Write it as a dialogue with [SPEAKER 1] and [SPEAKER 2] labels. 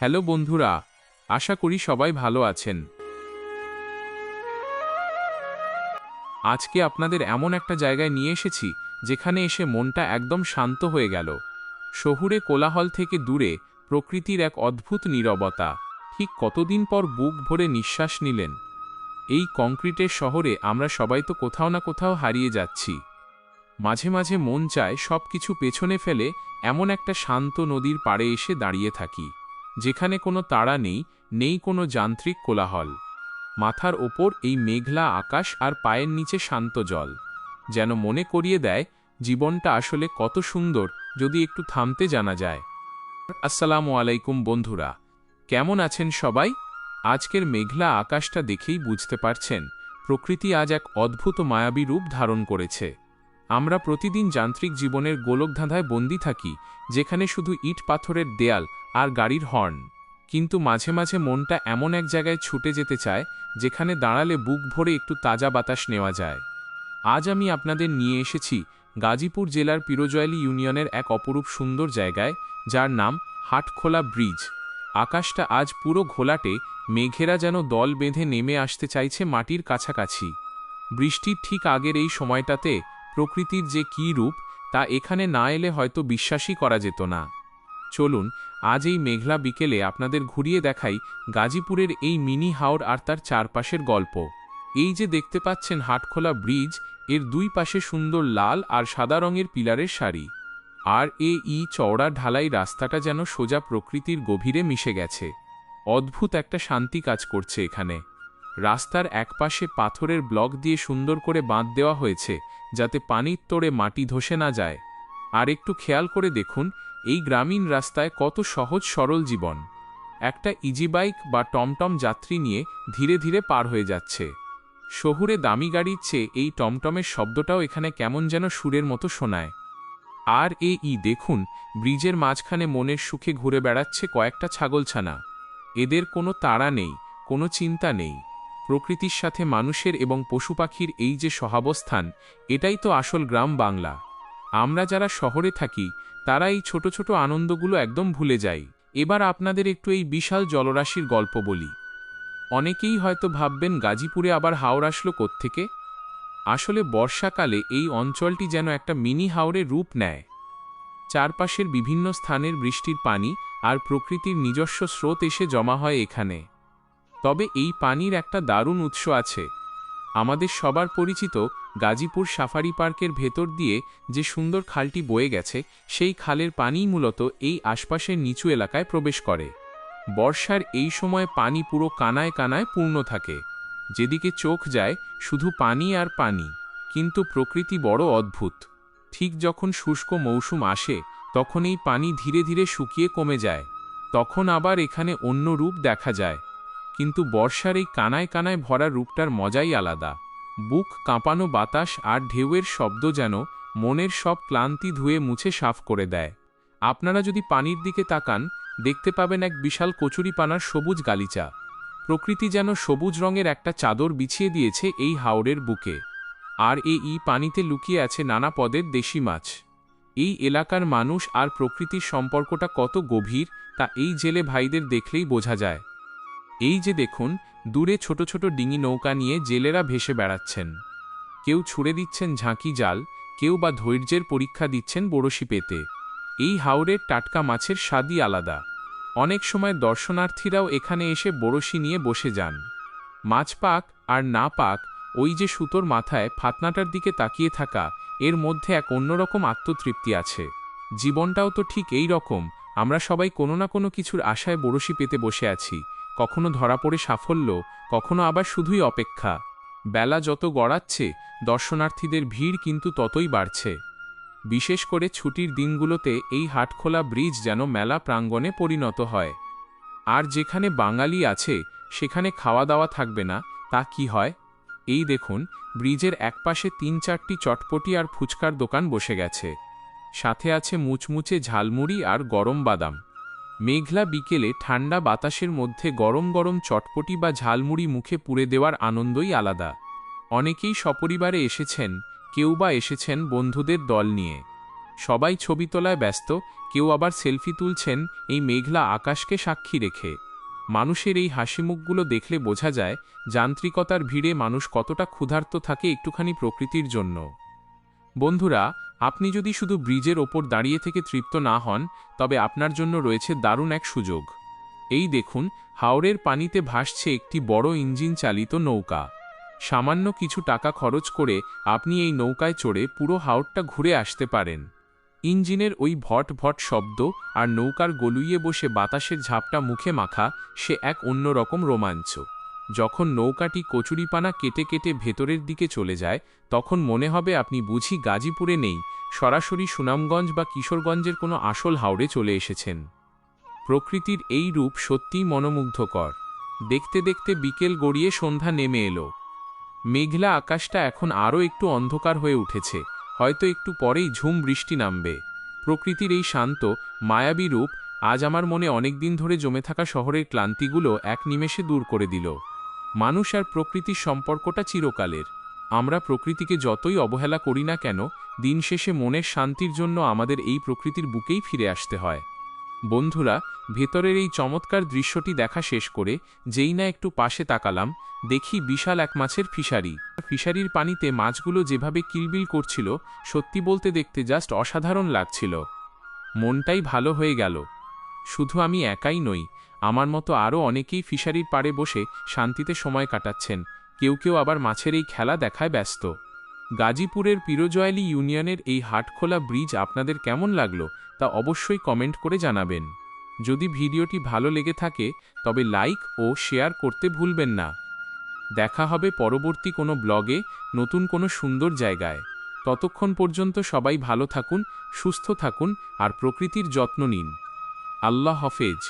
[SPEAKER 1] Hello বন্ধুরা, আশা করি সবাই ভালো আছেন। আজকে আপনাদের এমন একটা জায়গায় নিয়ে এসেছি যেখানে এসে মনটা একদম শান্ত হয়ে গেল। শহুরে কোলাহল থেকে দূরে প্রকৃতির এক অদ্ভুত নীরবতা। ঠিক কতদিন পর বুক ভরে নিঃশ্বাস নিলেন। এই কংক্রিটের শহরে আমরা সবাই তো কোথাও না কোথাও হারিয়ে যাচ্ছি। মাঝে মাঝে মন চায় সবকিছু পেছনে ফেলে এমন একটা শান্ত নদীর পাড়ে এসে দাঁড়িয়ে থাকি, যেখানে কোনো তাড়া নেই, নেই কোনো যান্ত্রিক কোলাহল। মাথার ওপর এই মেঘলা আকাশ আর পায়ের নিচে শান্ত জল যেন মনে করিয়ে দেয় জীবনটা আসলে কত সুন্দর যদি একটু থামতে জানা যায়। আসসালামু আলাইকুম বন্ধুরা, কেমন আছেন সবাই? আজকের মেঘলা আকাশটা দেখেই বুঝতে পারছেন প্রকৃতি আজ এক অদ্ভুত মায়াবী রূপ ধারণ করেছে। আমরা প্রতিদিন যান্ত্রিক জীবনের গোলকধাঁধায় বন্দী থাকি, যেখানে শুধু ইট পাথরের দেয়াল আর গাড়ির হর্ন। কিন্তু মাঝে মাঝে মনটা এমন এক জায়গায় ছুটে যেতে চায় যেখানে দাঁড়ালে বুক ভরে একটু তাজা বাতাস নেওয়া যায়। আজ আমি আপনাদের নিয়ে এসেছি গাজীপুর জেলার পিরোজয়লী ইউনিয়নের এক অপরূপ সুন্দর জায়গায়, যার নাম হাটখোলা ব্রিজ। আকাশটা আজ পুরো ঘোলাটে, মেঘেরা যেন দল বেঁধে নেমে আসতে চাইছে মাটির কাছাকাছি। বৃষ্টির ঠিক আগের এই সময়টাতে প্রকৃতির যে কী রূপ, তা এখানে না এলে হয়তো বিশ্বাসই করা যেত না। চলুন আজ এই মেঘলা বিকেলে আপনাদের ঘুরিয়ে দেখাই গাজীপুরের এই মিনি হাওড় আর তার চারপাশের গল্প। এই যে দেখতে পাচ্ছেন হাটখোলা ব্রিজ, এর দুই পাশে সুন্দর লাল আর সাদা রঙের পিলারের সারি। আর এই চওড়া ঢালাই রাস্তাটা যেন সোজা প্রকৃতির গভীরে মিশে গেছে। অদ্ভুত একটা শান্তি কাজ করছে এখানে। রাস্তার একপাশে পাথরের ব্লক দিয়ে সুন্দর করে বাঁধ দেওয়া হয়েছে, যাতে পানির তোড়ে মাটি ধসে না যায়। আর একটু খেয়াল করে দেখুন এই গ্রামীণ রাস্তায় কত সহজ সরল জীবন। একটা ইজি বাইক বা টমটম যাত্রী নিয়ে ধীরে ধীরে পার হয়ে যাচ্ছে। শহুরে দামি গাড়ির চেয়ে এই টমটমের শব্দটাও এখানে কেমন যেন সুরের মতো শোনায়। আর দেখুন, ব্রিজের মাঝখানে মনের সুখে ঘুরে বেড়াচ্ছে কয়েকটা ছাগলছানা। এদের কোনো তাড়া নেই, কোনো চিন্তা নেই। প্রকৃতির সাথে মানুষের এবং পশু পাখির এই যে সহাবস্থান, এটাই তো আসল গ্রাম বাংলা। আমরা যারা শহরে থাকি তারা এই ছোট ছোট আনন্দগুলো একদম ভুলে যাই। এবার আপনাদের একটু এই বিশাল জলরাশির গল্প বলি। অনেকেই হয়তো ভাববেন গাজীপুরে আবার হাওর আসলো কোত্থেকে। আসলে বর্ষাকালে এই অঞ্চলটি যেন একটা মিনি হাওরের রূপ নেয়। চারপাশের বিভিন্ন স্থানের বৃষ্টির পানি আর প্রকৃতির নিজস্ব স্রোত এসে জমা হয় এখানে। তবে এই পানির একটা দারুণ উৎস আছে। আমাদের সবার পরিচিত গাজীপুর সাফারি পার্কের ভেতর দিয়ে যে সুন্দর খালটি বয়ে গেছে, সেই খালের পানিই মূলত এই আশপাশের নিচু এলাকায় প্রবেশ করে। বর্ষার এই সময় পানি পুরো কানায় কানায় পূর্ণ থাকে। যেদিকে চোখ যায় শুধু পানি আর পানি। কিন্তু প্রকৃতি বড় অদ্ভুত। ঠিক যখন শুষ্ক মৌসুম আসে, তখন এই পানি ধীরে ধীরে শুকিয়ে কমে যায়। তখন আবার এখানে অন্য রূপ দেখা যায়। কিন্তু বর্ষার এই কানায় কানায় ভরা রূপটার মজাই আলাদা। বুক কাঁপানো বাতাস আর ঢেউয়ের শব্দ যেন মনের সব ক্লান্তি ধুয়ে মুছে সাফ করে দেয়। আপনারা যদি পানির দিকে তাকান, দেখতে পাবেন এক বিশাল কচুরিপানার সবুজ গালিচা। প্রকৃতি যেন সবুজ রঙের একটা চাদর বিছিয়ে দিয়েছে এই হাওরের বুকে। আর এই পানিতে লুকিয়ে আছে নানা পদের দেশি মাছ। এই এলাকার মানুষ আর প্রকৃতির সম্পর্কটা কত গভীর, তা এই জেলে ভাইদের দেখলেই বোঝা যায়। এই যে দেখুন, দূরে ছোট ছোট ডিঙি নৌকা নিয়ে জেলেরা ভেসে বেড়াচ্ছেন। কেউ ছুড়ে দিচ্ছেন ঝাঁকি জাল, কেউ বা ধৈর্যের পরীক্ষা দিচ্ছেন বড়শি পেতে। এই হাওরের টাটকা মাছের স্বাদই আলাদা। অনেক সময় দর্শনার্থীরাও এখানে এসে বড়শি নিয়ে বসে যান। মাছ পাক আর না পাক, ওই যে সুতোর মাথায় ফাতনাটার দিকে তাকিয়ে থাকা, এর মধ্যে এক অন্যরকম আত্মতৃপ্তি আছে। জীবনটাও তো ঠিক এই রকম। আমরা সবাই কোনো না কোনো কিছুর আশায় বড়শি পেতে বসে আছি। কখনো ধরা পড়ে সাফল্য, কখনো আবার শুধুই অপেক্ষা। বেলা যত গড়াচ্ছে, দর্শনার্থীদের ভিড় কিন্তু ততই বাড়ছে। বিশেষ করে ছুটির দিনগুলোতে এই হাটখোলা ব্রিজ যেন মেলা প্রাঙ্গণে পরিণত হয়। আর যেখানে বাঙালি আছে সেখানে খাওয়া দাওয়া থাকবে না, তা কি হয়? এই দেখুন, ব্রিজের একপাশে ৩-৪টি চটপটি আর ফুচকার দোকান বসে গেছে। সাথে আছে মুচমুচে ঝালমুড়ি আর গরম বাদাম। মেঘলা বিকেলে ঠান্ডা বাতাসের মধ্যে গরম গরম চটপটি বা ঝালমুড়ি মুখে পুরে দেওয়ার আনন্দই আলাদা। অনেকেই সপরিবারে এসেছেন, কেউ বা এসেছেন বন্ধুদের দল নিয়ে। সবাই ছবি তোলায় ব্যস্ত, কেউ আবার সেলফি তুলছেন এই মেঘলা আকাশকে সাক্ষী রেখে। মানুষের এই হাসিমুখগুলো দেখলে বোঝা যায় যান্ত্রিকতার ভিড়ে মানুষ কতটা ক্ষুধার্ত থাকে একটুখানি প্রকৃতির জন্য। বন্ধুরা, আপনি যদি শুধু ব্রিজের ওপর দাঁড়িয়ে থেকে তৃপ্ত না হন, তবে আপনার জন্য রয়েছে দারুণ এক সুযোগ। এই দেখুন, হাওরের পানিতে ভাসছে একটি বড় ইঞ্জিন চালিত নৌকা। সামান্য কিছু টাকা খরচ করে আপনি এই নৌকায় চড়ে পুরো হাওরটা ঘুরে আসতে পারেন। ইঞ্জিনের ওই ভট ভট শব্দ আর নৌকার গলুইয়ে বসে বাতাসের ঝাপটা মুখে মাখা, সে এক অন্যরকম রোমাঞ্চ। যখন নৌকাটি কচুরিপানা কেটে কেটে ভেতরের দিকে চলে যায়, তখন মনে হবে আপনি বুঝি গাজীপুরে নেই, সরাসরি সুনামগঞ্জ বা কিশোরগঞ্জের কোনো আসল হাওরে চলে এসেছেন। প্রকৃতির এই রূপ সত্যিই মনোমুগ্ধকর। দেখতে দেখতে বিকেল গড়িয়ে সন্ধ্যা নেমে এলো। মেঘলা আকাশটা এখন আরও একটু অন্ধকার হয়ে উঠেছে, হয়তো একটু পরেই ঝুম বৃষ্টি নামবে। প্রকৃতির এই শান্ত, মায়াবী রূপ আজ আমার মনে অনেকদিন ধরে জমে থাকা শহরের ক্লান্তিগুলো এক নিমেষে দূর করে দিল। মানুষ আর প্রকৃতির সম্পর্কটা চিরকালের। আমরা প্রকৃতিকে যতই অবহেলা করি না কেন, দিন শেষে মনের শান্তির জন্য আমাদের এই প্রকৃতির বুকেই ফিরে আসতে হয়। বন্ধুরা, ভেতরের এই চমৎকার দৃশ্যটি দেখা শেষ করে যেই না একটু পাশে তাকালাম, দেখি বিশাল এক মাছের ফিশারি। ফিশারির পানিতে মাছগুলো যেভাবে কিলবিল করছিল, সত্যি বলতে দেখতে জাস্ট অসাধারণ লাগছিল। মনটাই ভালো হয়ে গেল। শুধু আমি একাই নই, আমার মতো আরও অনেকেই ফিশারির পাড়ে বসে শান্তিতে সময় কাটাচ্ছেন। কেউ কেউ আবার মাছের এই খেলা দেখায় ব্যস্ত। গাজীপুরের পীরজয়লী ইউনিয়নের এই হাটখোলা ব্রিজ আপনাদের কেমন লাগলো তা অবশ্যই কমেন্ট করে জানাবেন। যদি ভিডিওটি ভালো লেগে থাকে তবে লাইক ও শেয়ার করতে ভুলবেন না। দেখা হবে পরবর্তী কোনো ব্লগে, নতুন কোনো সুন্দর জায়গায়। ততক্ষণ পর্যন্ত সবাই ভালো থাকুন, সুস্থ থাকুন আর প্রকৃতির যত্ন নিন। আল্লাহ হাফেজ।